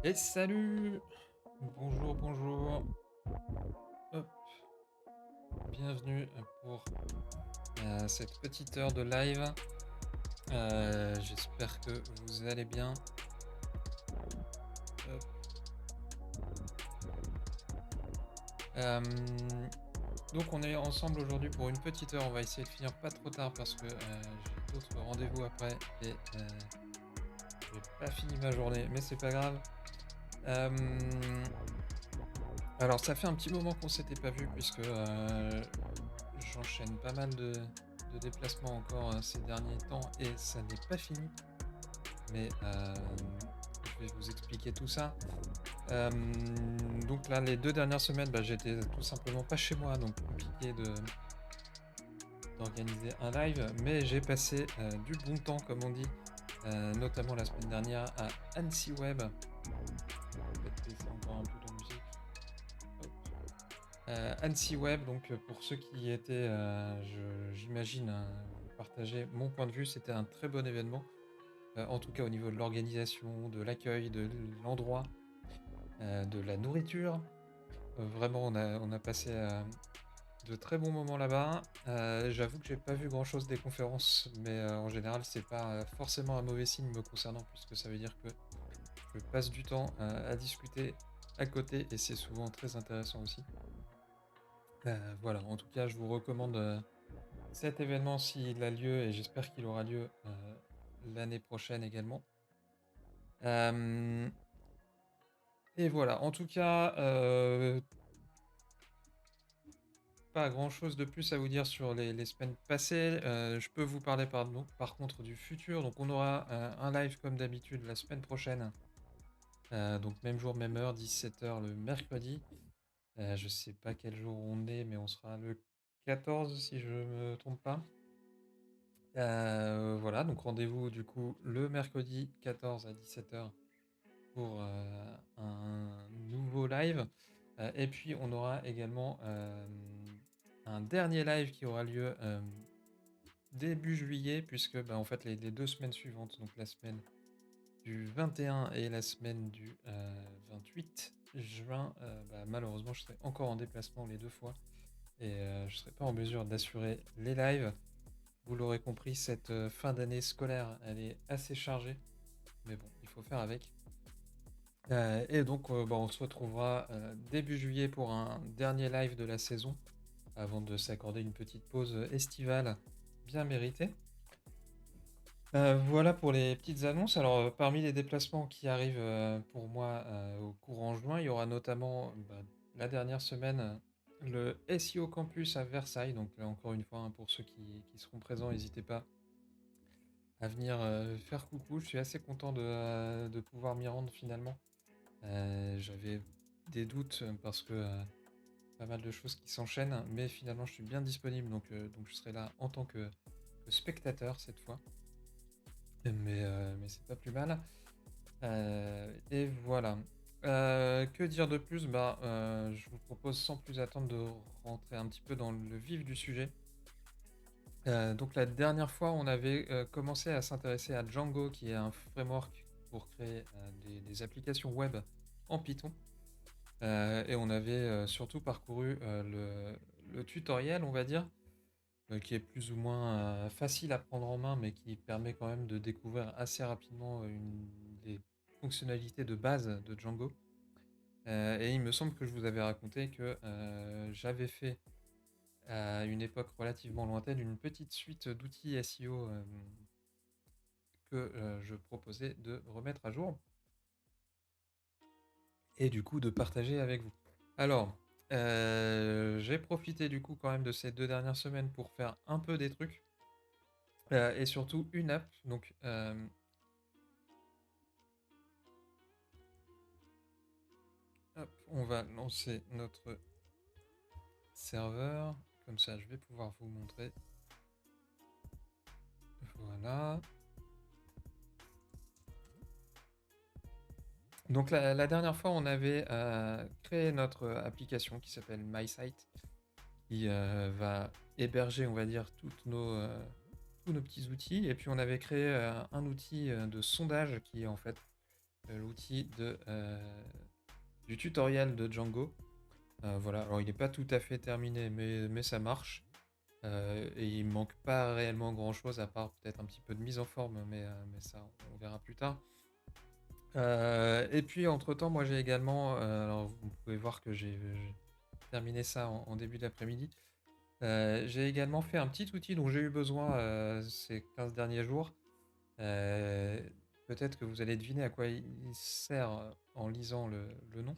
Et salut! Bonjour, bonjour. Hop, bienvenue pour cette petite heure de live. J'espère que vous allez bien. Hop. Euh, donc on est ensemble aujourd'hui pour une petite heure. On va essayer de finir pas trop tard parce que j'ai d'autres rendez-vous après et j'ai pas fini ma journée, mais c'est pas grave. Euh, alors ça fait un petit moment qu'on s'était pas vu puisque j'enchaîne pas mal de déplacements encore ces derniers temps et ça n'est pas fini. Mais je vais vous expliquer tout ça. Donc là, les 2 dernières semaines, bah, j'étais tout simplement pas chez moi, donc compliqué d'organiser un live. Mais j'ai passé du bon temps, comme on dit, notamment la semaine dernière à Annecy Web. Peut-être baisser encore un peu de musique. Hop. Annecy Web, donc pour ceux qui y étaient, j'imagine, vous partagez mon point de vue, c'était un très bon événement. En tout cas au niveau de l'organisation, de l'accueil, de l'endroit, de la nourriture. Vraiment, on a passé de très bons moments là-bas. J'avoue que j'ai pas vu grand-chose des conférences, mais en général, c'est pas forcément un mauvais signe me concernant, puisque ça veut dire que je passe du temps à discuter à côté, et c'est souvent très intéressant aussi. Voilà, en tout cas, je vous recommande cet événement s'il a lieu, et j'espère qu'il aura lieu l'année prochaine également. Euh, et voilà, en tout cas, pas grand-chose de plus à vous dire sur les semaines passées. Je peux vous parler par contre du futur. Donc on aura un live comme d'habitude la semaine prochaine. Donc même jour, même heure, 17h le mercredi. Je sais pas quel jour on est, mais on sera le 14 si je me trompe pas. Voilà, donc rendez-vous du coup le mercredi 14 à 17h pour un nouveau live. Et puis on aura également un dernier live qui aura lieu début juillet, puisque bah, en fait les 2 semaines suivantes, donc la semaine du 21 et la semaine du 28 juin, bah, malheureusement je serai encore en déplacement les 2 fois et je ne serai pas en mesure d'assurer les lives. Vous l'aurez compris, cette fin d'année scolaire, elle est assez chargée, mais bon, il faut faire avec. Et donc, bah, on se retrouvera début juillet pour un dernier live de la saison, avant de s'accorder une petite pause estivale bien méritée. Voilà pour les petites annonces. Alors, parmi les déplacements qui arrivent pour moi au courant juin, il y aura notamment bah, la dernière semaine le SEO Campus à Versailles. Donc, là, encore une fois, hein, pour ceux qui seront présents, n'hésitez pas à venir faire coucou. Je suis assez content de pouvoir m'y rendre finalement. J'avais des doutes parce que pas mal de choses qui s'enchaînent, mais finalement, je suis bien disponible. Donc je serai là en tant que spectateur cette fois. Mais c'est pas plus mal. Et voilà. Que dire de plus? Bah, je vous propose sans plus attendre de rentrer un petit peu dans le vif du sujet. Donc la dernière fois, on avait commencé à s'intéresser à Django, qui est un framework pour créer des applications web en Python. Et on avait surtout parcouru le tutoriel, on va dire, qui est plus ou moins facile à prendre en main, mais qui permet quand même de découvrir assez rapidement des fonctionnalités de base de Django. Et il me semble que je vous avais raconté que j'avais fait à une époque relativement lointaine une petite suite d'outils SEO que je proposais de remettre à jour et du coup de partager avec vous. Alors, j'ai profité du coup quand même de ces 2 dernières semaines pour faire un peu des trucs. Et surtout une app. Donc, hop, on va lancer notre serveur. Comme ça, je vais pouvoir vous montrer. Voilà. Donc, la dernière fois, on avait créé notre application qui s'appelle MySite, qui va héberger, on va dire, tous nos petits outils. Et puis, on avait créé un outil de sondage qui, en fait, l'outil du tutoriel de Django. Voilà, alors il n'est pas tout à fait terminé, mais ça marche. Et il manque pas réellement grand-chose, à part peut-être un petit peu de mise en forme, mais ça, on verra plus tard. Et puis, entre-temps, moi, j'ai également, alors vous pouvez voir que j'ai terminé ça en début d'après-midi. J'ai également fait un petit outil dont j'ai eu besoin ces 15 derniers jours. Euh, Peut-être que vous allez deviner à quoi il sert en lisant le nom.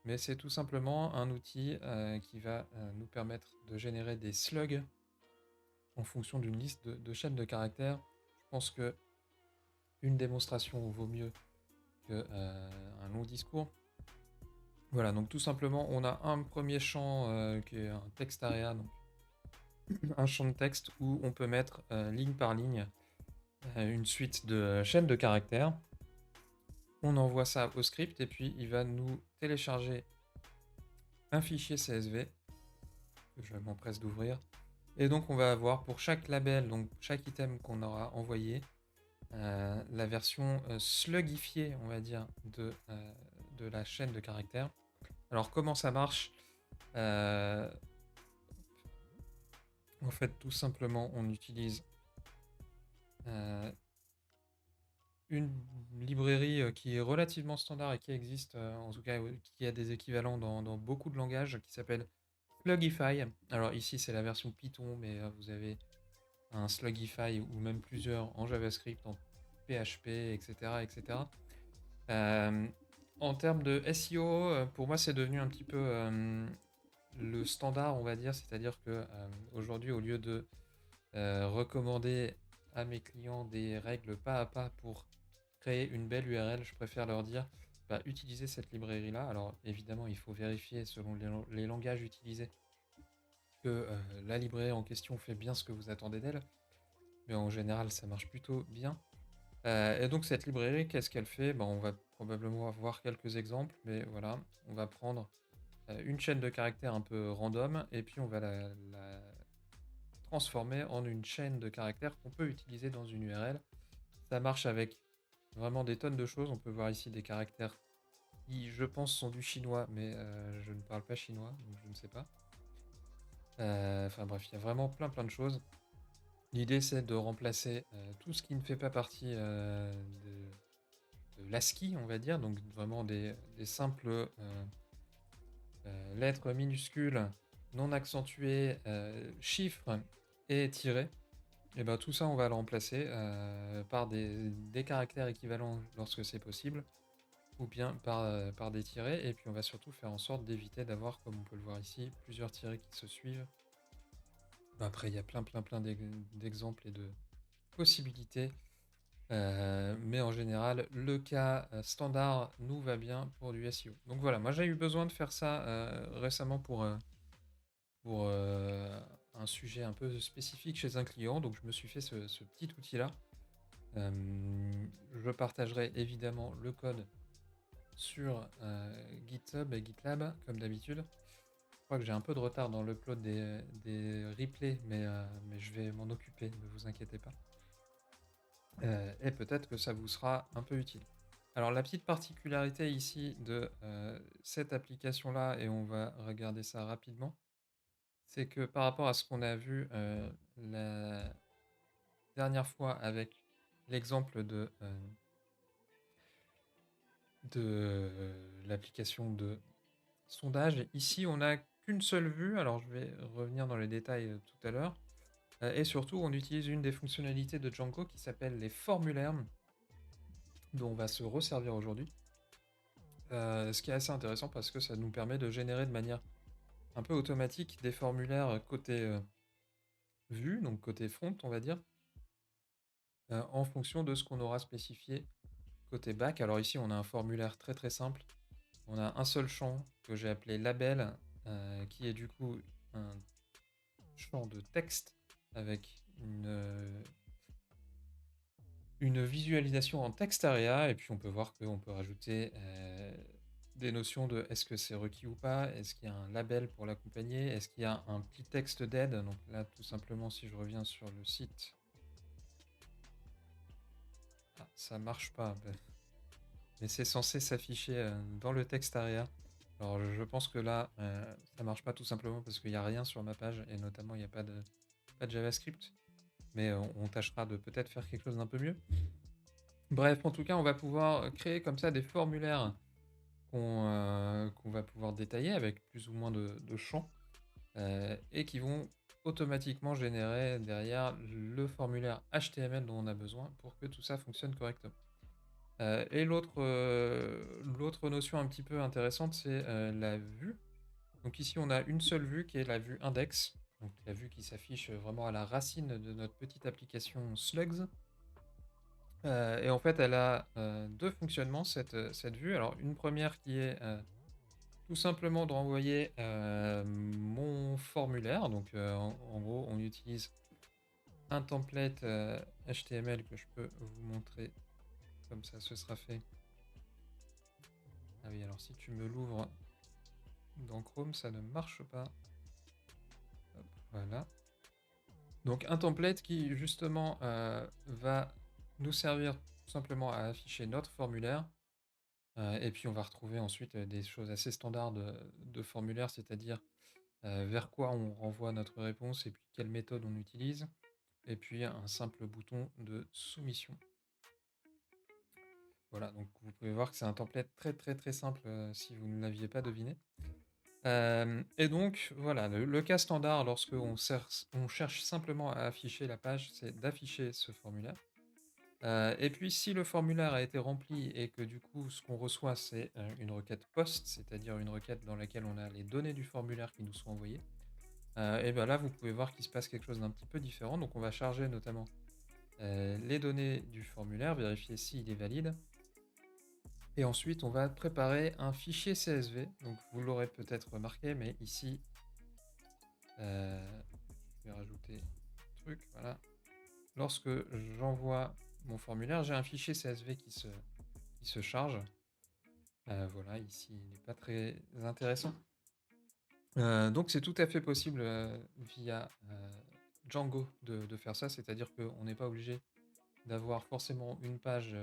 Mais c'est tout simplement un outil qui va nous permettre de générer des slugs en fonction d'une liste de chaînes de caractères. Je pense que une démonstration vaut mieux qu'un long discours. Voilà, donc tout simplement, on a un premier champ qui est un text area, donc un champ de texte où on peut mettre ligne par ligne une suite de chaînes de caractères. On envoie ça au script et puis il va nous télécharger un fichier CSV que je m'empresse d'ouvrir. Et donc on va avoir pour chaque label, donc chaque item qu'on aura envoyé, la version slugifiée, on va dire, de la chaîne de caractères. Alors comment ça marche? En fait, tout simplement, on utilise une librairie qui est relativement standard et qui existe, en tout cas, qui a des équivalents dans beaucoup de langages, qui s'appelle Slugify. Alors ici, c'est la version Python, mais vous avez un Slugify ou même plusieurs en JavaScript, en PHP, etc. etc. En termes de SEO, pour moi, c'est devenu un petit peu le standard, on va dire. C'est-à-dire que aujourd'hui, au lieu de recommander à mes clients des règles pas à pas pour créer une belle URL, je préfère leur dire bah, utilisez cette librairie-là. Alors évidemment, il faut vérifier selon les langages utilisés que la librairie en question fait bien ce que vous attendez d'elle. Mais en général, ça marche plutôt bien. Et donc cette librairie, qu'est-ce qu'elle fait? On va probablement avoir quelques exemples, mais voilà, on va prendre une chaîne de caractères un peu random, et puis on va la transformer en une chaîne de caractères qu'on peut utiliser dans une URL. Ça marche avec vraiment des tonnes de choses. On peut voir ici des caractères qui, je pense, sont du chinois, mais je ne parle pas chinois, donc je ne sais pas. Enfin bref, il y a vraiment plein de choses. L'idée, c'est de remplacer tout ce qui ne fait pas partie de l'ASCII, on va dire, donc vraiment des simples lettres minuscules, non accentuées, chiffres et tirés. Et ben tout ça, on va le remplacer par des caractères équivalents lorsque c'est possible, ou bien par des tirés, et puis on va surtout faire en sorte d'éviter d'avoir, comme on peut le voir ici, plusieurs tirés qui se suivent. Après, il y a plein d'exemples et de possibilités, mais en général, le cas standard nous va bien pour du SEO. Donc voilà, moi j'ai eu besoin de faire ça récemment pour un sujet un peu spécifique chez un client, donc je me suis fait ce petit outil-là. Je partagerai évidemment le code sur GitHub et GitLab, comme d'habitude. Je crois que j'ai un peu de retard dans l'upload des replays, mais je vais m'en occuper, ne vous inquiétez pas. Et peut-être que ça vous sera un peu utile. Alors la petite particularité ici de cette application-là, et on va regarder ça rapidement, c'est que par rapport à ce qu'on a vu la dernière fois avec l'exemple de l'application de sondage, ici on n'a qu'une seule vue, alors je vais revenir dans les détails tout à l'heure, et surtout on utilise une des fonctionnalités de Django qui s'appelle les formulaires, dont on va se resservir aujourd'hui. Ce qui est assez intéressant parce que ça nous permet de générer de manière un peu automatique des formulaires côté vue, donc côté front on va dire, en fonction de ce qu'on aura spécifié côté back. Alors ici on a un formulaire très simple, on a un seul champ que j'ai appelé label, qui est du coup un champ de texte avec une visualisation en texte area, et puis on peut voir qu'on peut rajouter des notions de est-ce que c'est requis ou pas, est-ce qu'il y a un label pour l'accompagner, est-ce qu'il y a un petit texte d'aide. Donc là tout simplement, si je reviens sur le site, ça marche pas. mais c'est censé s'afficher dans le texte arrière. Alors je pense que là, ça marche pas tout simplement parce qu'il n'y a rien sur ma page et notamment il n'y a pas de JavaScript. Mais on tâchera de peut-être faire quelque chose d'un peu mieux. Bref, en tout cas, on va pouvoir créer comme ça des formulaires qu'on va pouvoir détailler avec plus ou moins de champs et qui vont automatiquement générer derrière le formulaire HTML dont on a besoin pour que tout ça fonctionne correctement. Et l'autre notion un petit peu intéressante, c'est la vue. Donc ici, on a une seule vue qui est la vue index, donc la vue qui s'affiche vraiment à la racine de notre petite application Slugs. Et en fait, elle a deux fonctionnements, cette vue. Alors, une première qui est tout simplement de renvoyer mon formulaire. Donc, en gros, on utilise un template HTML que je peux vous montrer. Comme ça, ce sera fait. Ah oui, alors si tu me l'ouvres dans Chrome, ça ne marche pas. Hop, voilà. Donc, un template qui, justement, va nous servir tout simplement à afficher notre formulaire. Et puis on va retrouver ensuite des choses assez standards de formulaire, c'est-à-dire vers quoi on renvoie notre réponse et puis quelle méthode on utilise. Et puis un simple bouton de soumission. Voilà, donc vous pouvez voir que c'est un template très très très simple si vous ne l'aviez pas deviné. Et donc voilà, le cas standard lorsque on cherche simplement à afficher la page, c'est d'afficher ce formulaire. Et puis si le formulaire a été rempli et que du coup ce qu'on reçoit c'est une requête POST, c'est-à-dire une requête dans laquelle on a les données du formulaire qui nous sont envoyées, et bien là vous pouvez voir qu'il se passe quelque chose d'un petit peu différent. Donc on va charger notamment les données du formulaire, vérifier s'il est valide. Et ensuite on va préparer un fichier CSV. Donc vous l'aurez peut-être remarqué, mais ici je vais rajouter un truc, voilà. Lorsque j'envoie mon formulaire, j'ai un fichier CSV qui se charge. Voilà, ici, il n'est pas très intéressant. Donc c'est tout à fait possible via Django de faire ça, c'est-à-dire qu'on n'est pas obligé d'avoir forcément une page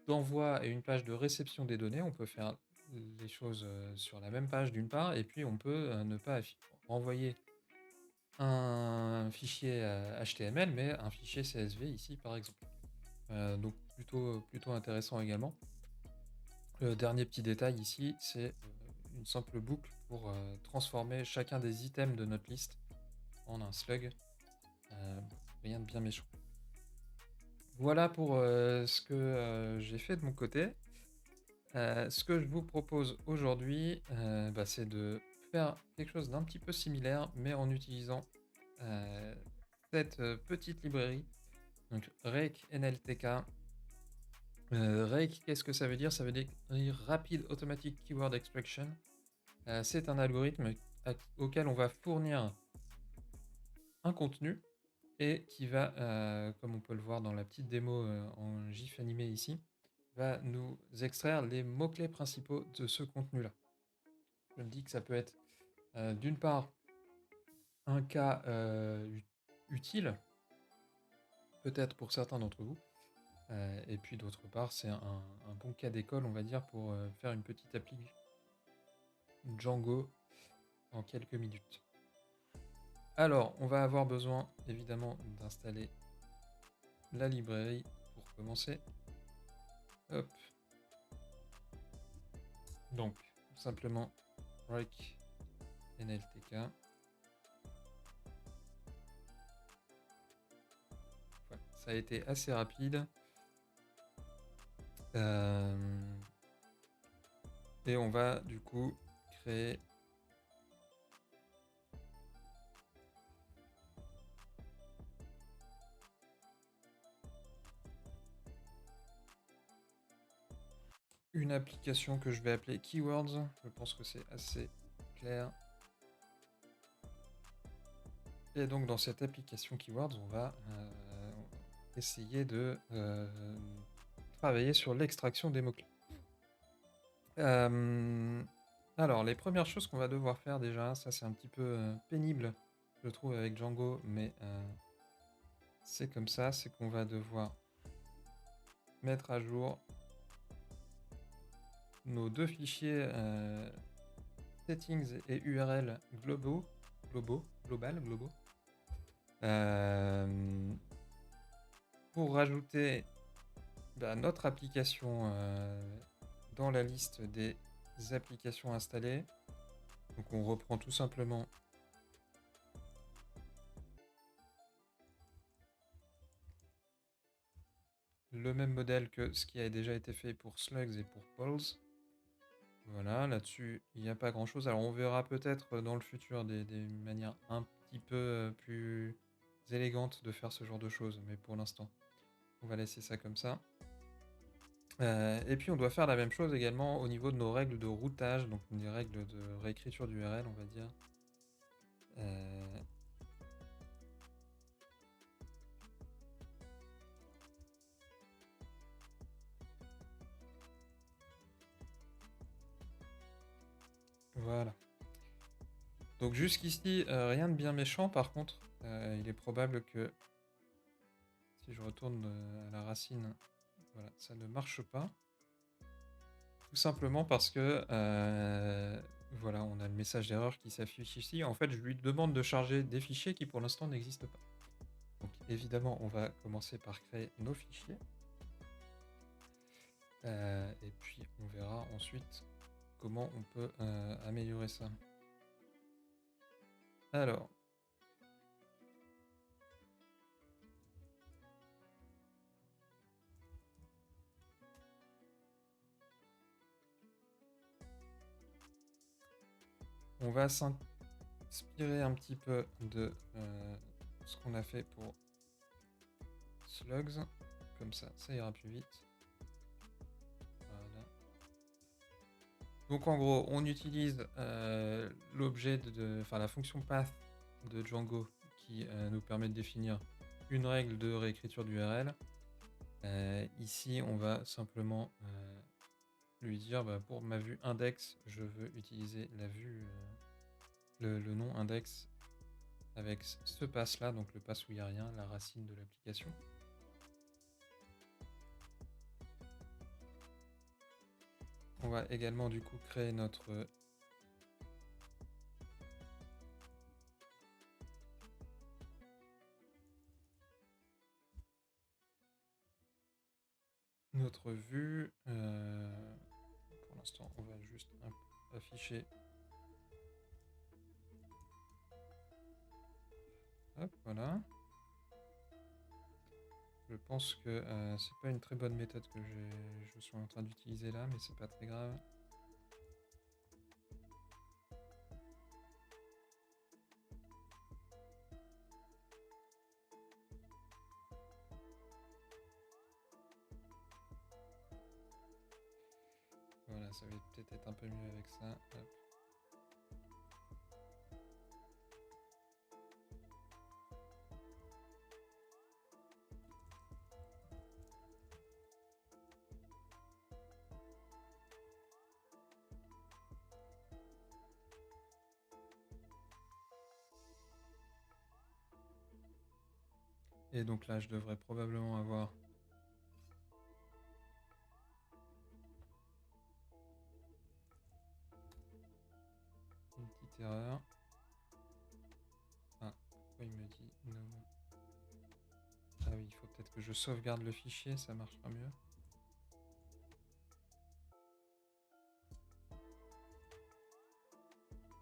d'envoi et une page de réception des données. On peut faire les choses sur la même page d'une part, et puis on peut ne pas renvoyer un fichier HTML, mais un fichier CSV ici par exemple. Donc plutôt intéressant également. Le dernier petit détail ici, c'est une simple boucle pour transformer chacun des items de notre liste en un slug. Rien de bien méchant. Voilà pour ce que j'ai fait de mon côté. Ce que je vous propose aujourd'hui, c'est de faire quelque chose d'un petit peu similaire, mais en utilisant cette petite librairie, donc Rake NLTK. Rake, qu'est-ce que ça veut dire? Ça veut dire Rapid Automatic Keyword Extraction. C'est un algorithme auquel on va fournir un contenu et qui va, comme on peut le voir dans la petite démo en GIF animé ici, va nous extraire les mots-clés principaux de ce contenu-là. Je me dis que ça peut être d'une part un cas utile, peut-être pour certains d'entre vous, et puis d'autre part c'est un bon cas d'école, on va dire, pour faire une petite appli Django en quelques minutes. Alors, on va avoir besoin évidemment d'installer la librairie pour commencer. Hop. Donc, tout simplement, Rake NLTK. Voilà, ça a été assez rapide. Et on va du coup créer une application que je vais appeler Keywords. Je pense que c'est assez clair. Et donc dans cette application Keywords, on va essayer de travailler sur l'extraction des mots-clés. Alors les premières choses qu'on va devoir faire déjà, ça c'est un petit peu pénible, je trouve, avec Django, mais c'est comme ça, c'est qu'on va devoir mettre à jour nos deux fichiers settings et URL globaux, euh, pour rajouter notre application dans la liste des applications installées. Donc on reprend tout simplement le même modèle que ce qui a déjà été fait pour Slugs et pour Pulse. Voilà, là-dessus, il n'y a pas grand-chose. Alors on verra peut-être dans le futur des manières un petit peu plus élégantes de faire ce genre de choses, mais pour l'instant, on va laisser ça comme ça. Et puis on doit faire la même chose également au niveau de nos règles de routage, donc des règles de réécriture d'URL, on va dire. Voilà. Donc jusqu'ici, rien de bien méchant. Par contre, il est probable que si je retourne à la racine, voilà, ça ne marche pas. Tout simplement parce que voilà, on a le message d'erreur qui s'affiche ici. En fait, je lui demande de charger des fichiers qui pour l'instant n'existent pas. Donc évidemment, on va commencer par créer nos fichiers. Et puis on verra ensuite comment on peut améliorer ça. Alors. On va s'inspirer un petit peu de ce qu'on a fait pour Slugs. Comme ça ira plus vite. Voilà. Donc en gros, on utilise l'objet enfin la fonction path de Django qui nous permet de définir une règle de réécriture d'URL. Ici, on va simplement lui dire pour ma vue index, je veux utiliser la vue, le nom index avec ce pass là, donc le pass où il n'y a rien, la racine de l'application. On va également du coup créer notre vue. Pour l'instant, on va juste afficher. Hop, voilà. Je pense que c'est pas une très bonne méthode que je suis en train d'utiliser là, mais c'est pas très grave. Voilà, ça va peut-être être un peu mieux avec ça. Hop. Et donc là, je devrais probablement avoir une petite erreur. Ah, pourquoi il me dit non? Ah oui, il faut peut-être que je sauvegarde le fichier, ça marchera mieux.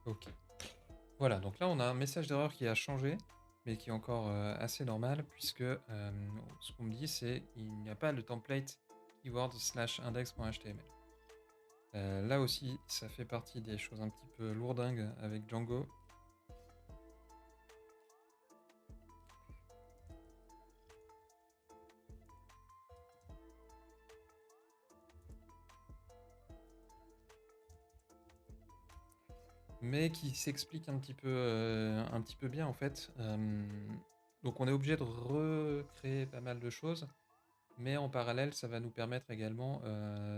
Ok. Voilà, donc là on a un message d'erreur qui a changé, mais qui est encore assez normal, puisque ce qu'on me dit c'est il n'y a pas le template keyword/index.html. Là aussi, ça fait partie des choses un petit peu lourdingues avec Django. Mais qui s'explique un petit peu bien en fait. Donc on est obligé de recréer pas mal de choses, mais en parallèle, ça va nous permettre également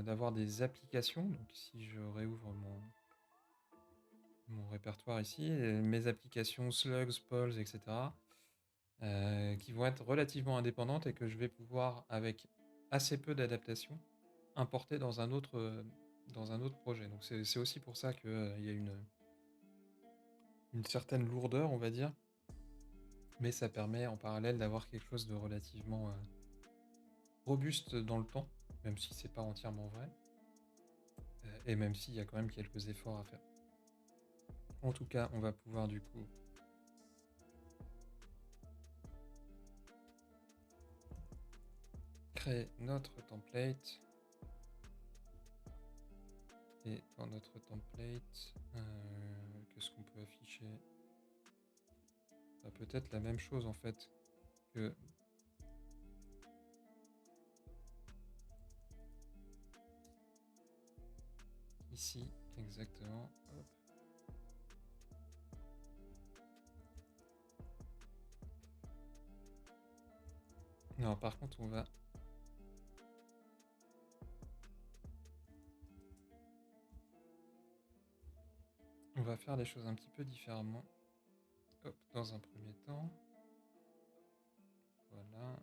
d'avoir des applications. Donc si je réouvre mon répertoire ici, mes applications Slugs, Pulse, etc., qui vont être relativement indépendantes et que je vais pouvoir, avec assez peu d'adaptation, importer dans un autre dans un autre projet. Donc c'est aussi pour ça qu'il y a une certaine lourdeur, on va dire, mais ça permet en parallèle d'avoir quelque chose de relativement robuste dans le temps, même si c'est pas entièrement vrai, et même s'il y a quand même quelques efforts à faire. En tout cas, on va pouvoir du coup créer notre template. Et dans notre template, qu'est-ce qu'on peut afficher? Bah, peut-être la même chose en fait que ici, exactement. Hop. Non, par contre, on va faire les choses un petit peu différemment. Hop, dans un premier temps. Voilà.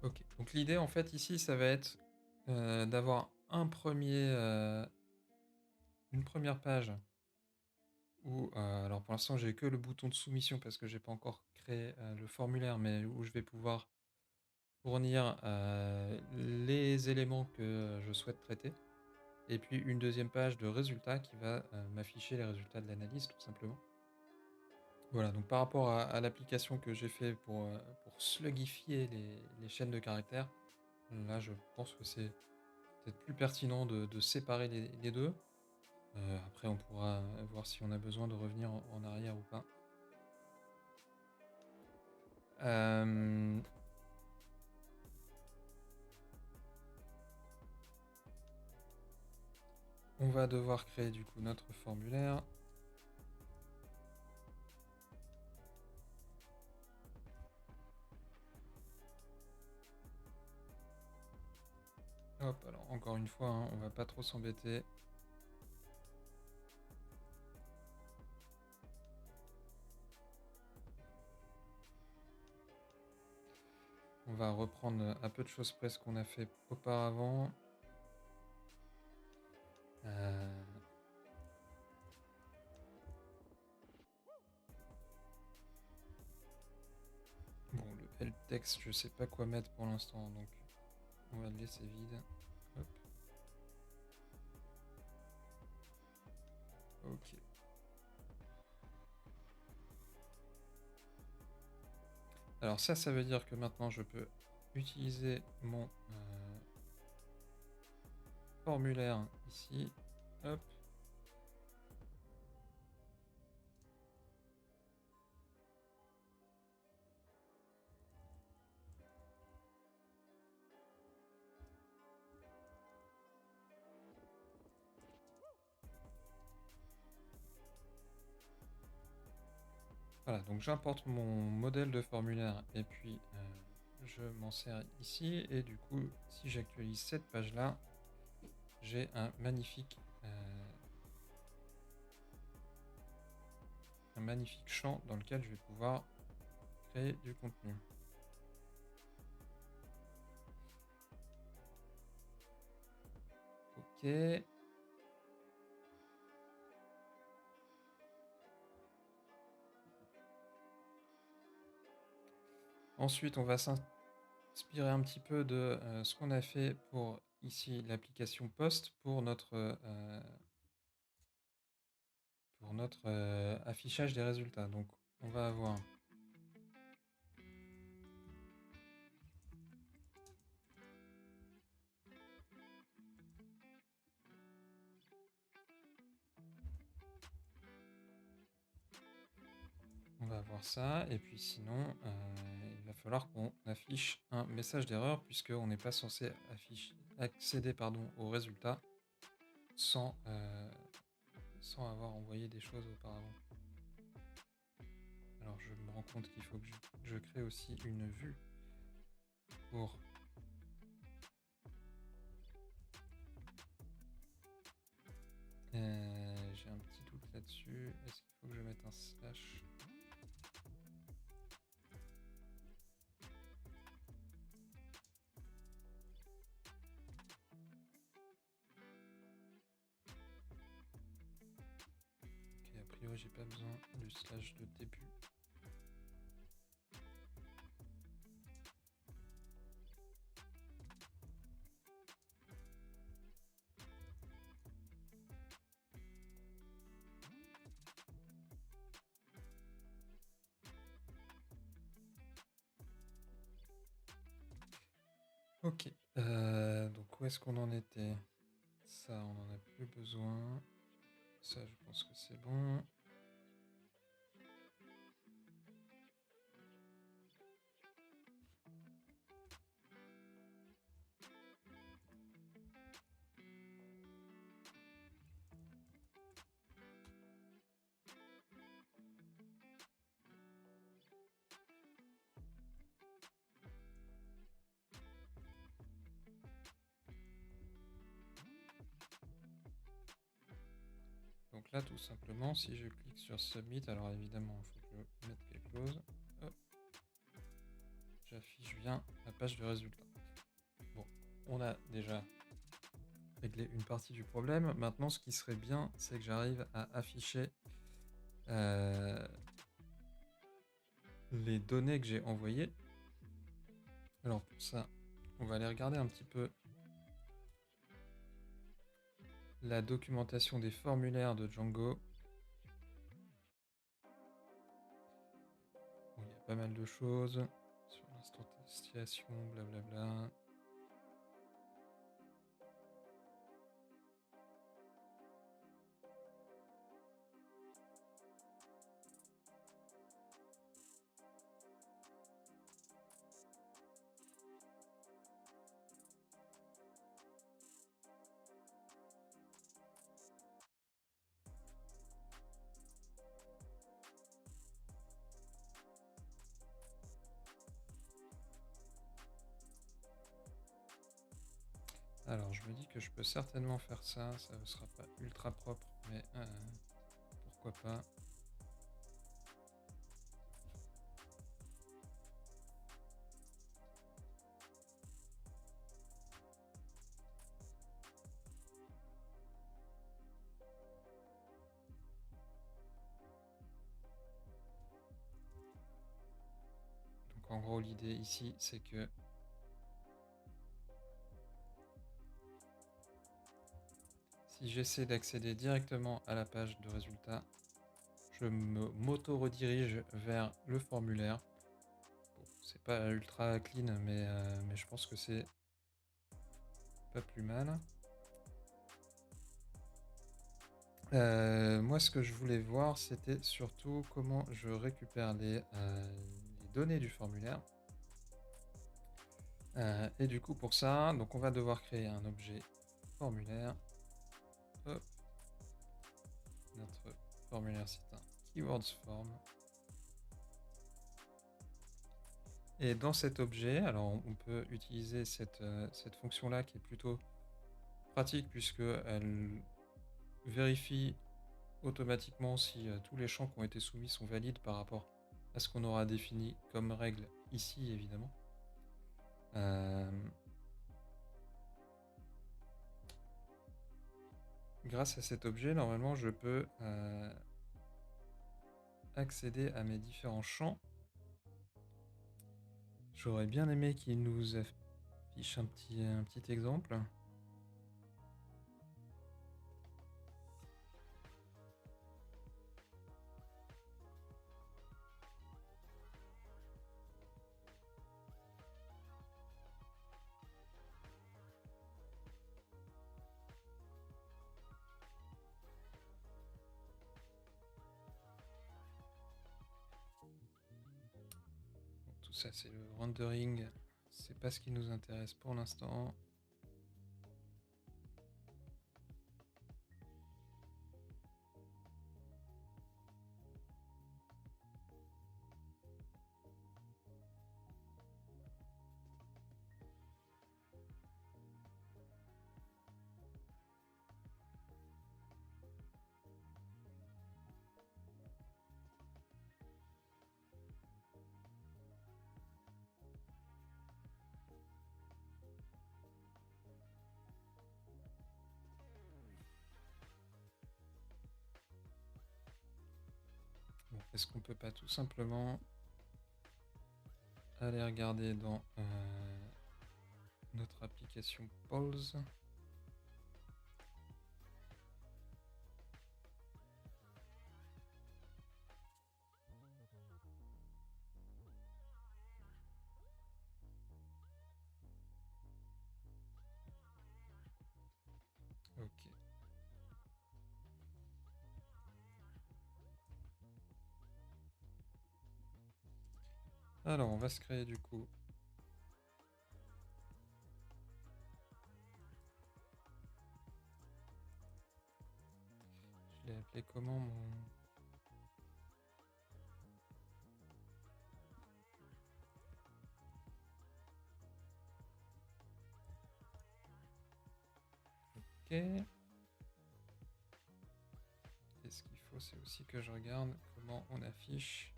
Ok. Donc l'idée en fait ici, ça va être d'avoir une première page où, alors pour l'instant, j'ai que le bouton de soumission parce que j'ai pas encore créé le formulaire, mais où je vais pouvoir fournir les éléments que je souhaite traiter. Et puis une deuxième page de résultats qui va m'afficher les résultats de l'analyse, tout simplement. Voilà, donc par rapport à l'application que j'ai fait pour slugifier les chaînes de caractères, là je pense que c'est peut-être plus pertinent de séparer les deux. Après, on pourra voir si on a besoin de revenir en arrière ou pas. Euh, on va devoir créer du coup notre formulaire. Hop, alors encore une fois, hein, on va pas trop s'embêter. On va reprendre à peu de choses près ce qu'on a fait auparavant. Bon, le help text, je sais pas quoi mettre pour l'instant, donc on va le laisser vide. Hop. Ok. Alors ça veut dire que maintenant je peux utiliser mon formulaire ici. Hop. Voilà, donc j'importe mon modèle de formulaire et puis je m'en sers ici. Et du coup, si j'actualise cette page-là, j'ai un magnifique champ dans lequel je vais pouvoir créer du contenu. Ok. Ensuite, on va s'inspirer un petit peu de ce qu'on a fait pour ici l'application Post pour notre affichage des résultats. Donc, on va avoir ça, et puis sinon, il va falloir qu'on affiche un message d'erreur puisqu'on n'est pas censé accéder aux résultats sans sans avoir envoyé des choses auparavant. Alors je me rends compte qu'il faut que je crée aussi une vue pour... j'ai un petit doute là-dessus. Est-ce qu'il faut que je mette un slash? Ok, a priori j'ai pas besoin du slash de début. Ok, donc où est-ce qu'on en était? Ça, on n'en a plus besoin. Ça, je pense que c'est bon. Donc là, tout simplement, si je clique sur Submit, alors évidemment, il faut que je mette quelque chose. Hop. J'affiche bien la page de résultats. Bon, on a déjà réglé une partie du problème. Maintenant, ce qui serait bien, c'est que j'arrive à afficher les données que j'ai envoyées. Alors pour ça, on va aller regarder un petit peu la documentation des formulaires de Django. Bon, il y a pas mal de choses sur l'instantiation, blablabla. Alors, je me dis que je peux certainement faire ça. Ça ne sera pas ultra propre, mais pourquoi pas. Donc, en gros, l'idée ici, c'est que si j'essaie d'accéder directement à la page de résultats, je m'auto-redirige vers le formulaire. Bon, c'est pas ultra clean, mais je pense que c'est pas plus mal. Moi, ce que je voulais voir, c'était surtout comment je récupère les données du formulaire. Et du coup, pour ça, donc on va devoir créer un objet formulaire. Hop. Notre formulaire, c'est un keywords form. Et dans cet objet, alors on peut utiliser cette fonction-là qui est plutôt pratique puisqu'elle vérifie automatiquement si tous les champs qui ont été soumis sont valides par rapport à ce qu'on aura défini comme règle ici, évidemment. Grâce à cet objet, normalement, je peux accéder à mes différents champs. J'aurais bien aimé qu'il nous affiche un petit exemple. Tout ça, c'est le rendering. C'est pas ce qui nous intéresse pour l'instant. Est-ce qu'on peut pas tout simplement aller regarder dans notre application Polls? Ok. Alors, on va se créer du coup. Je l'ai appelé comment mon... Ok. Et ce qu'il faut, c'est aussi que je regarde comment on affiche.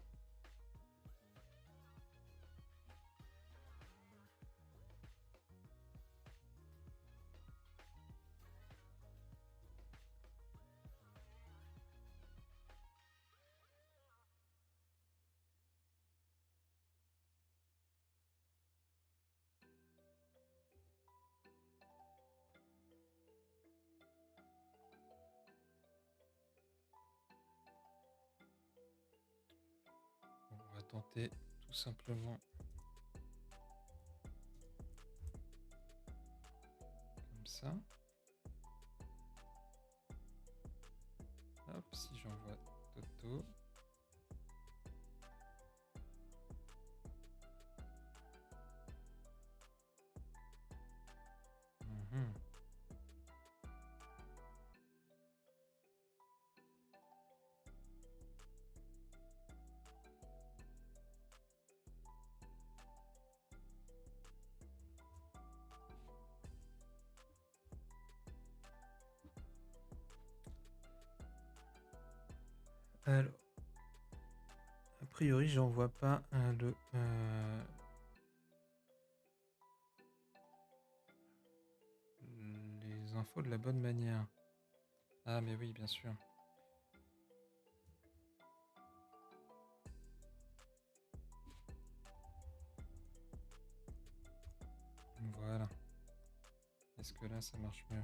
On va tenter tout simplement comme ça. Hop, si j'envoie Toto. Mhm. Alors, a priori, j'envoie pas les infos de la bonne manière. Ah, mais oui, bien sûr. Voilà. Est-ce que là, ça marche mieux?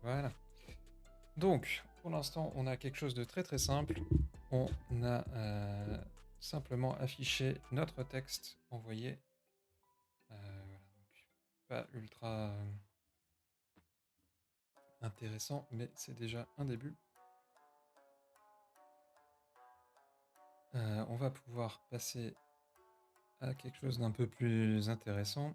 Voilà. Donc, pour l'instant, on a quelque chose de très très simple. On a simplement affiché notre texte envoyé. Voilà, donc, pas ultra intéressant, mais c'est déjà un début. On va pouvoir passer à quelque chose d'un peu plus intéressant.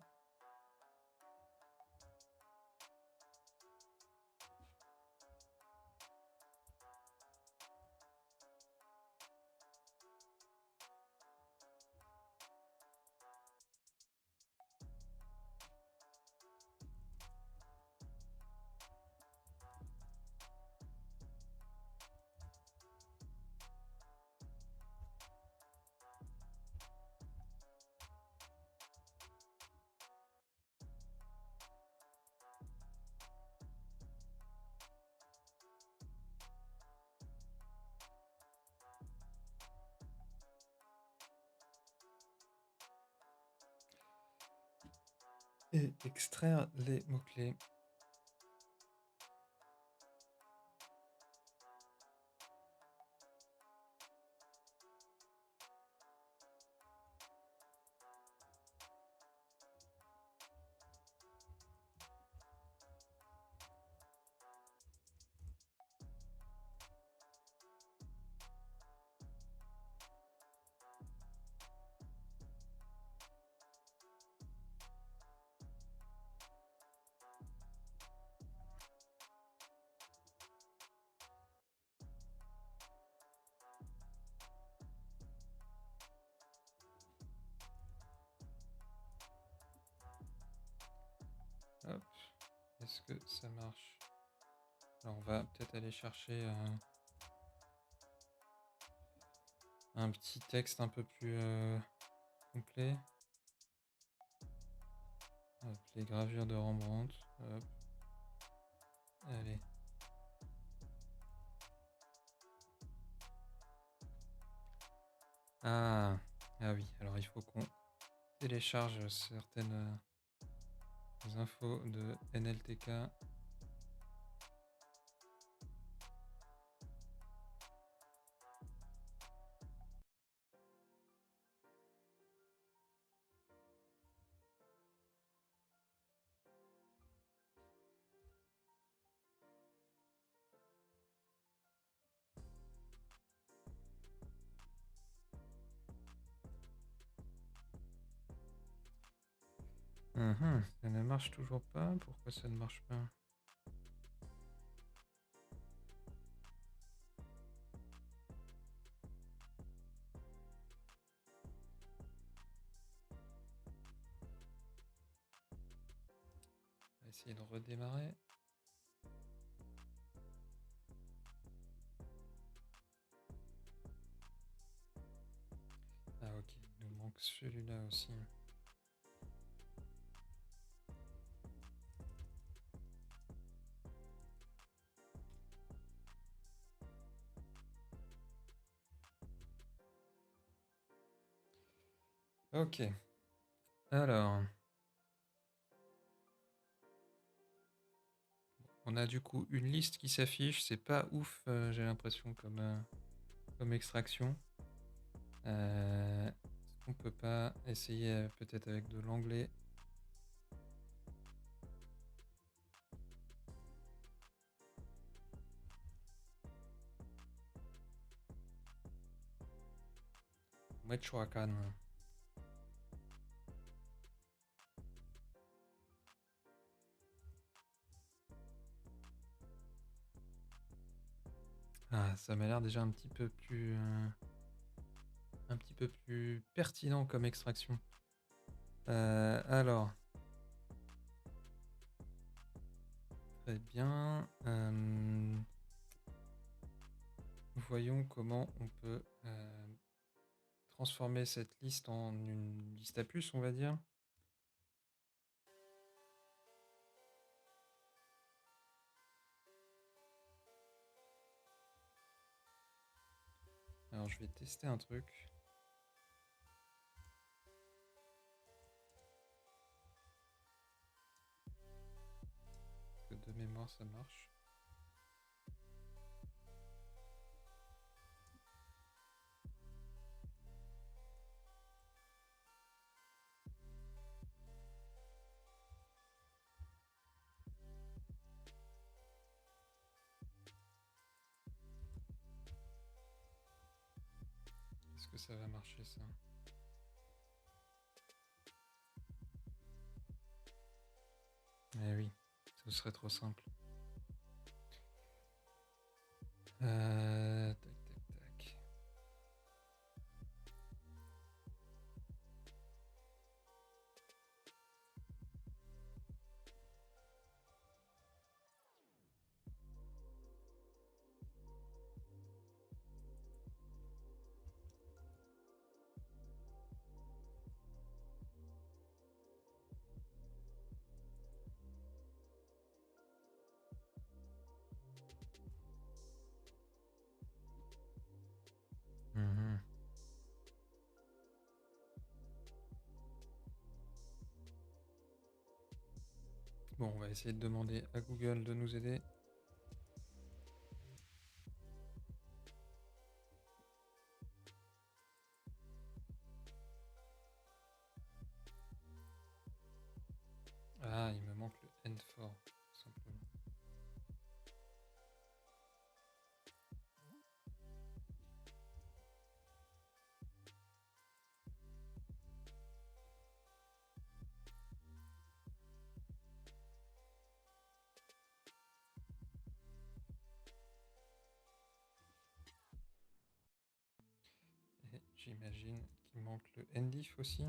Et extraire les mots-clés. Est-ce que ça marche? Alors on va peut-être aller chercher un petit texte un peu plus complet. Hop, les gravures de Rembrandt. Hop. Allez. Ah, ah oui, alors il faut qu'on télécharge certaines infos de NLTK. Ça ne marche toujours pas. Pourquoi ça ne marche pas? On va essayer de redémarrer. Ah ok, il nous manque celui-là aussi. Ok. Alors. On a du coup une liste qui s'affiche. C'est pas ouf, j'ai l'impression, comme extraction. Est-ce qu'on peut pas essayer peut-être avec de l'anglais? Michoacán. Ah, ça m'a l'air déjà un petit peu plus pertinent comme extraction. Alors. Très bien. Voyons comment on peut transformer cette liste en une liste à puces, on va dire. Alors je vais tester un truc. Parce que de mémoire ça marche. Est-ce que ça va marcher ça? Eh oui, ce serait trop simple. Tac, tac, tac. Mhm. Bon, on va essayer de demander à Google de nous aider. Ah, il me manque le N4, tout simplement. Et j'imagine qu'il manque le NDIF aussi.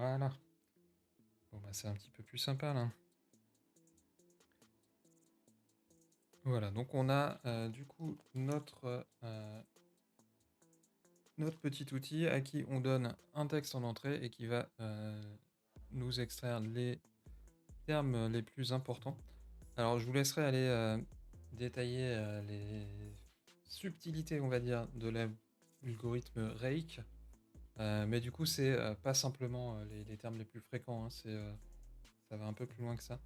Voilà. Bon, bah, c'est un petit peu plus sympa là. Voilà, donc on a du coup notre petit outil à qui on donne un texte en entrée et qui va nous extraire les termes les plus importants. Alors je vous laisserai aller détailler les subtilités, on va dire, de l'algorithme Rake. Mais du coup, c'est pas simplement les termes les plus fréquents, hein, ça va un peu plus loin que ça.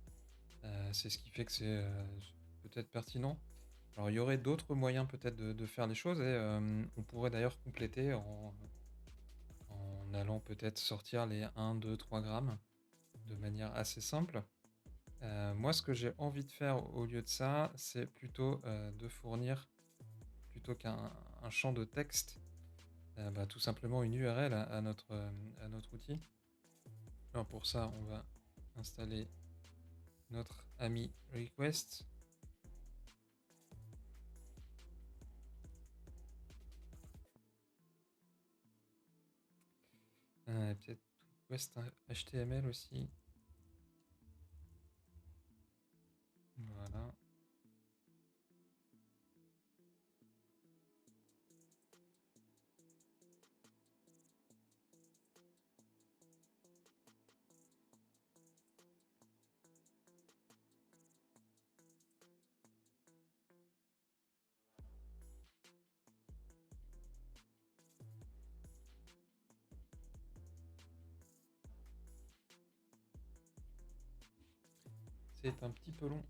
C'est ce qui fait que c'est peut-être pertinent. Alors, il y aurait d'autres moyens peut-être de faire les choses et on pourrait d'ailleurs compléter en allant peut-être sortir les 1, 2, 3 grammes de manière assez simple. Moi, ce que j'ai envie de faire au lieu de ça, c'est plutôt de fournir, plutôt qu'un champ de texte, bah, tout simplement une URL à notre outil. Alors pour ça, on va installer notre ami request. Peut-être request HTML aussi. Voilà. C'est un petit peu long.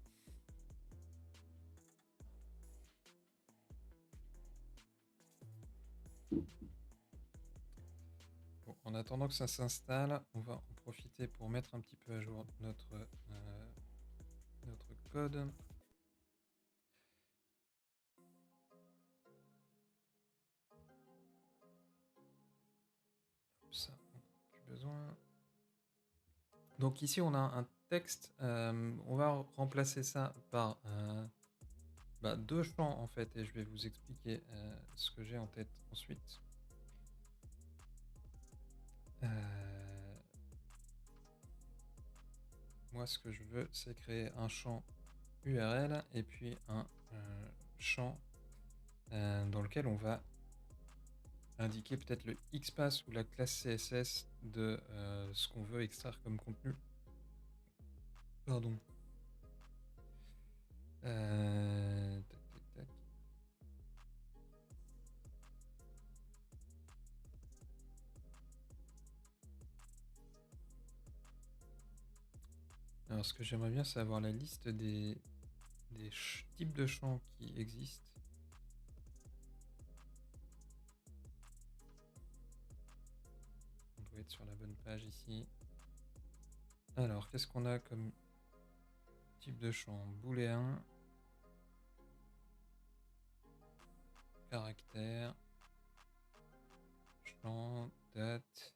Bon, en attendant que ça s'installe, on va en profiter pour mettre un petit peu à jour notre code. Ça, on n'a plus besoin. Donc ici, on a un texte. On va remplacer ça par bah, deux champs en fait, et je vais vous expliquer ce que j'ai en tête ensuite. Moi, ce que je veux, c'est créer un champ URL et puis un champ dans lequel on va indiquer peut-être le XPath ou la classe CSS de ce qu'on veut extraire comme contenu. Pardon. Tac, tac, tac. Alors, ce que j'aimerais bien, c'est avoir la liste des types de champs qui existent. On doit être sur la bonne page ici. Alors, qu'est-ce qu'on a comme type de champ? Booléen, caractère, champ, date.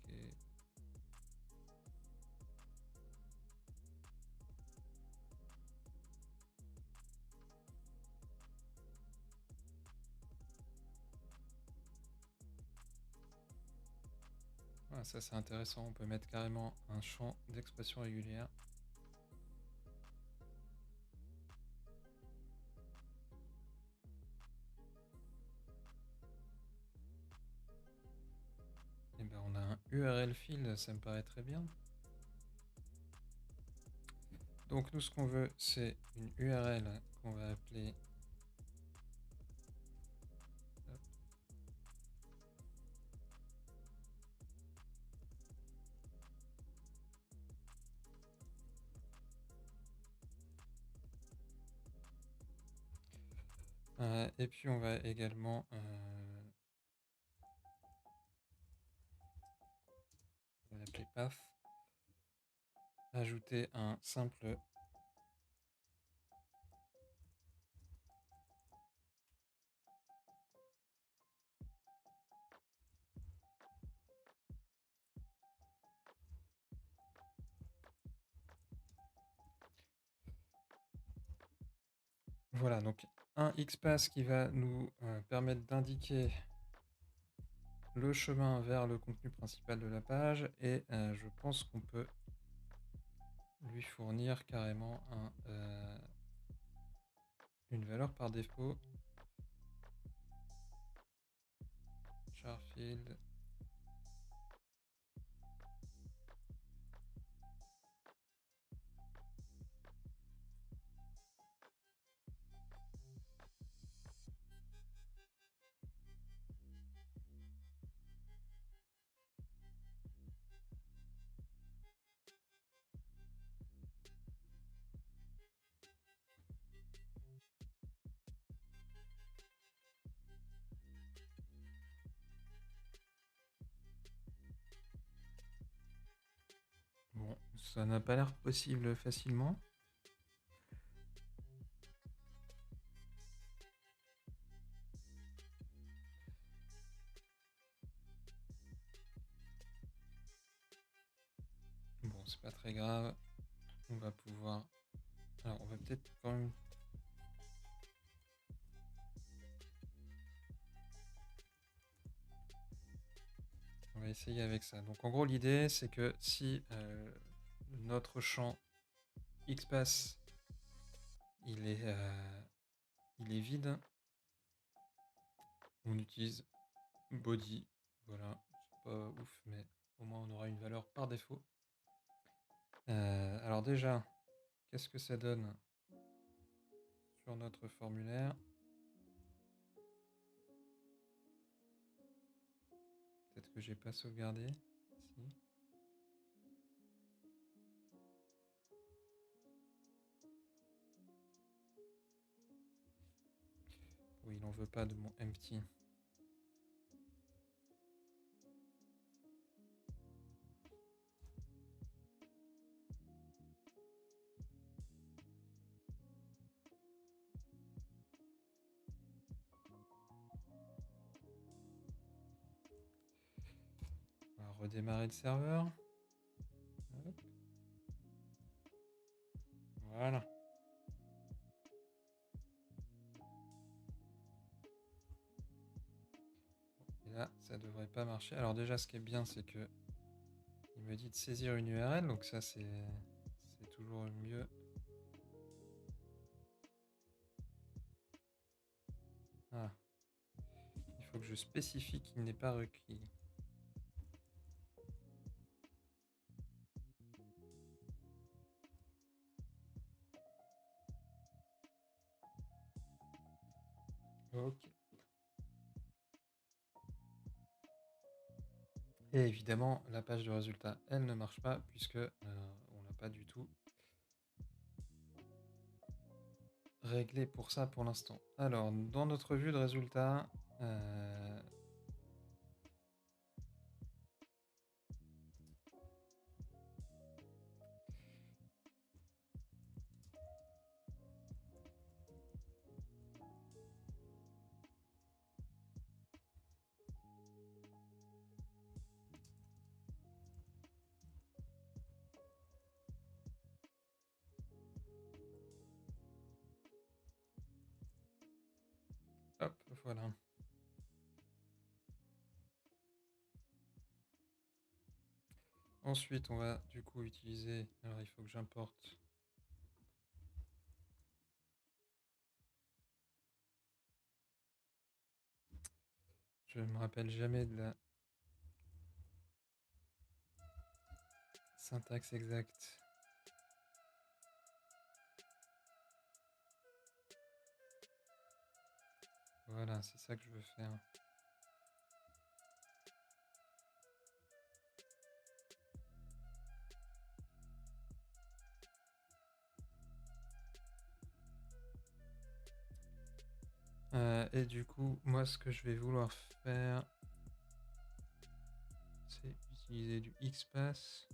Ok. Ah, ça c'est intéressant, on peut mettre carrément un champ d'expression régulière. Et ben on a un URL field, ça me paraît très bien. Donc nous ce qu'on veut c'est une URL qu'on va appeler et puis on va également on va l'appeler path, ajouter un simple voilà, donc un XPath qui va nous permettre d'indiquer le chemin vers le contenu principal de la page et je pense qu'on peut lui fournir carrément une valeur par défaut. Charfield. Bon, ça n'a pas l'air possible facilement. Bon, c'est pas très grave. On va pouvoir... Alors, on va peut-être quand même... On va essayer avec ça. Donc, en gros, l'idée, c'est que si notre champ XPath, il est vide, on utilise body. Voilà, c'est pas ouf, mais au moins, on aura une valeur par défaut. Alors déjà, qu'est-ce que ça donne sur notre formulaire? Peut-être que j'ai pas sauvegardé. Si. Oui, il en veut pas de mon empty. On va redémarrer le serveur. Hop. Voilà. Et là, ça devrait pas marcher. Alors déjà, ce qui est bien, c'est que il me dit de saisir une URL, donc ça, c'est toujours mieux. Ah. Il faut que je spécifie qu'il n'est pas requis. Ok. Et évidemment, la page de résultat, elle ne marche pas puisque on n'a pas du tout réglé pour ça pour l'instant. Alors, dans notre vue de résultat, hop, voilà. Ensuite, on va du coup utiliser... Alors, il faut que j'importe... Je ne me rappelle jamais de la syntaxe exacte. Voilà, c'est ça que je veux faire. Et du coup, moi, ce que je vais vouloir faire, c'est utiliser du XPath.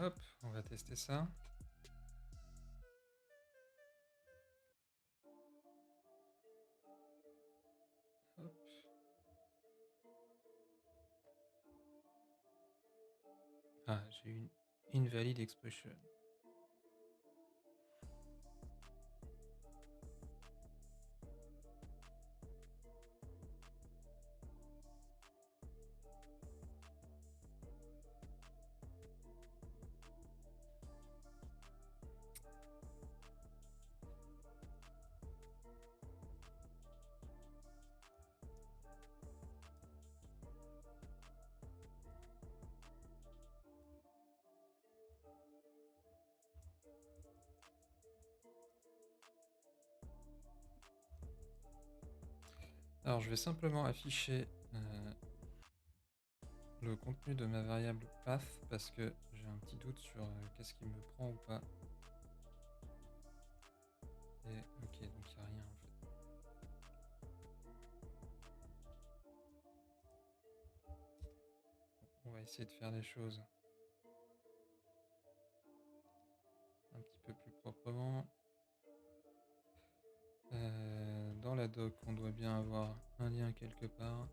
Hop, on va tester ça. Hop. Ah, j'ai une invalid expression. Alors je vais simplement afficher le contenu de ma variable path parce que j'ai un petit doute sur qu'est-ce qui me prend ou pas. Et ok, donc il n'y a rien en fait. On va essayer de faire les choses un petit peu plus proprement. Dans la doc, on doit bien avoir un lien quelque part.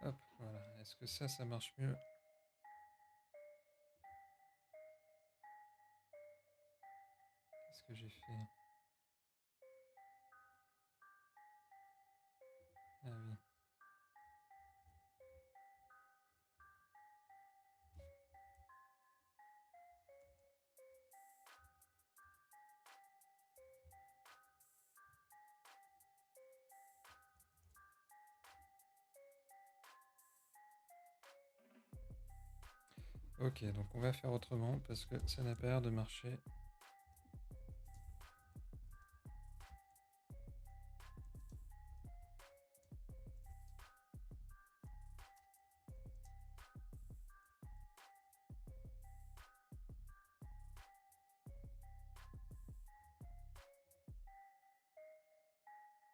Hop, voilà. Est-ce que ça marche mieux? Qu'est-ce que j'ai fait? Ah oui. Ok, donc on va faire autrement parce que ça n'a pas l'air de marcher.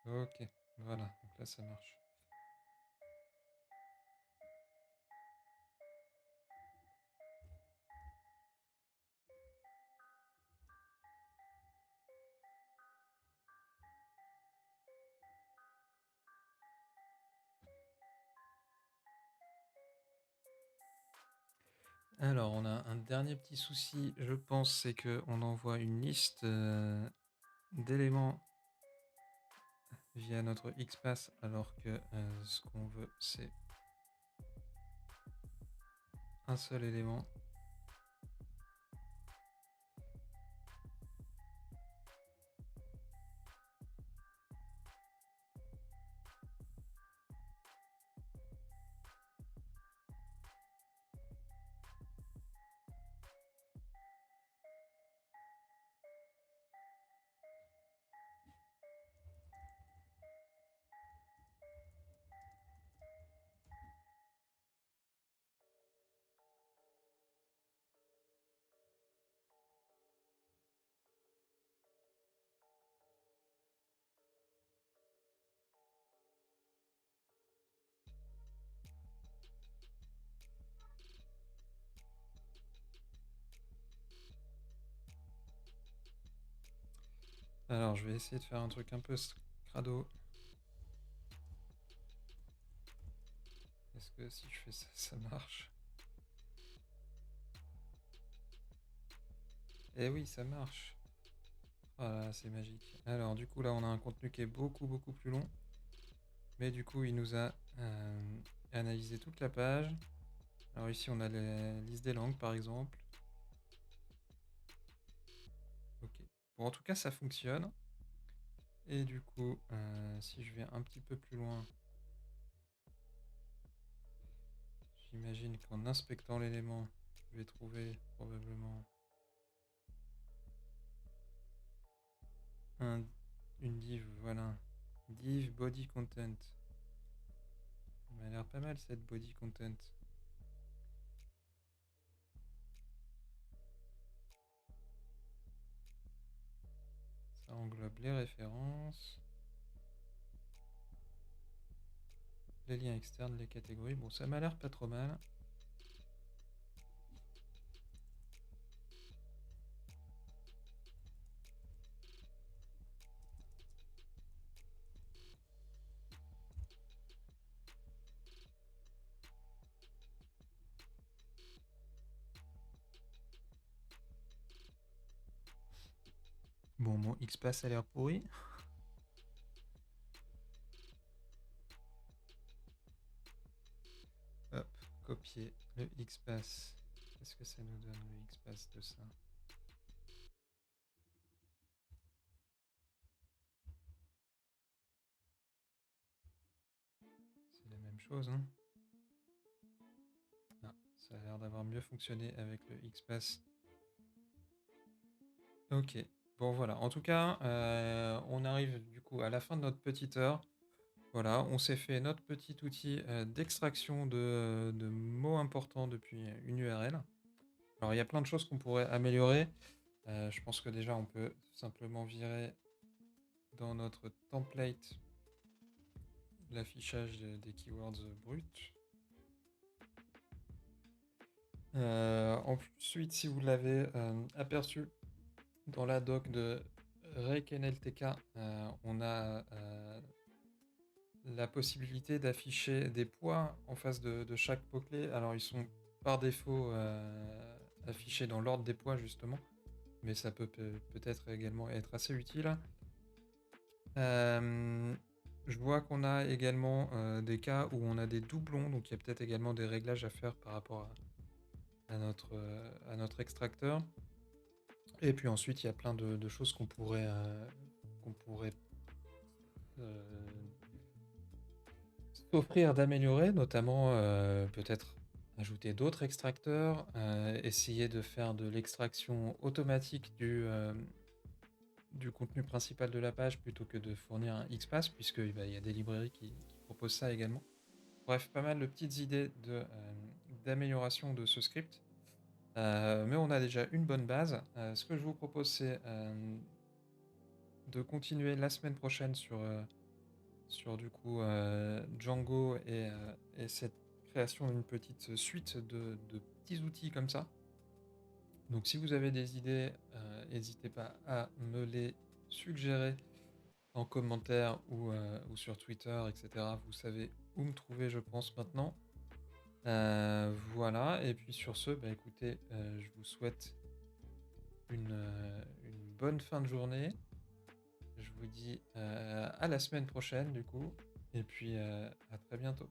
Ok, voilà, donc là ça marche. Alors, on a un dernier petit souci, je pense, c'est qu'on envoie une liste d'éléments via notre XPath, alors que ce qu'on veut, c'est un seul élément. Alors, je vais essayer de faire un truc un peu crado. Est-ce que si je fais ça, ça marche? Eh oui, ça marche. Voilà, c'est magique. Alors, du coup, là, on a un contenu qui est beaucoup plus long. Mais du coup, il nous a analysé toute la page. Alors ici, on a la liste des langues, par exemple. Bon, en tout cas, ça fonctionne. Et du coup, si je vais un petit peu plus loin, j'imagine qu'en inspectant l'élément, je vais trouver probablement un, une div, voilà. Div body content. Elle m'a l'air pas mal cette body content. Ça englobe les références, les liens externes, les catégories. Bon, ça m'a l'air pas trop mal. Bon, mon XPath a l'air pourri. Hop, copier le XPath. Qu'est-ce que ça nous donne le XPath de ça? C'est la même chose, hein. Ah, ça a l'air d'avoir mieux fonctionné avec le XPath. Ok, bon voilà. En tout cas, on arrive du coup à la fin de notre petite heure. Voilà, on s'est fait notre petit outil d'extraction de mots importants depuis une URL. Alors il y a plein de choses qu'on pourrait améliorer. Je pense que déjà on peut simplement virer dans notre template l'affichage des keywords bruts. Ensuite, si vous l'avez aperçu dans la doc de RakeNLTK, on a la possibilité d'afficher des poids en face de chaque mot-clé. Alors ils sont par défaut affichés dans l'ordre des poids justement, mais ça peut peut-être également être assez utile. Je vois qu'on a également des cas où on a des doublons, donc il y a peut-être également des réglages à faire par rapport à notre extracteur. Et puis ensuite, il y a plein de choses qu'on pourrait s'offrir d'améliorer, notamment peut-être ajouter d'autres extracteurs, essayer de faire de l'extraction automatique du contenu principal de la page plutôt que de fournir un XPath, puisque bah, y a des librairies qui proposent ça également. Bref, pas mal de petites idées d'amélioration de ce script. Mais on a déjà une bonne base. Ce que je vous propose, c'est de continuer la semaine prochaine sur du coup Django et cette création d'une petite suite de petits outils comme ça. Donc si vous avez des idées, n'hésitez pas à me les suggérer en commentaire ou sur Twitter, etc. Vous savez où me trouver, je pense, maintenant. Voilà, et puis sur ce, bah, écoutez, je vous souhaite une bonne fin de journée. Je vous dis à la semaine prochaine, du coup, et puis à très bientôt.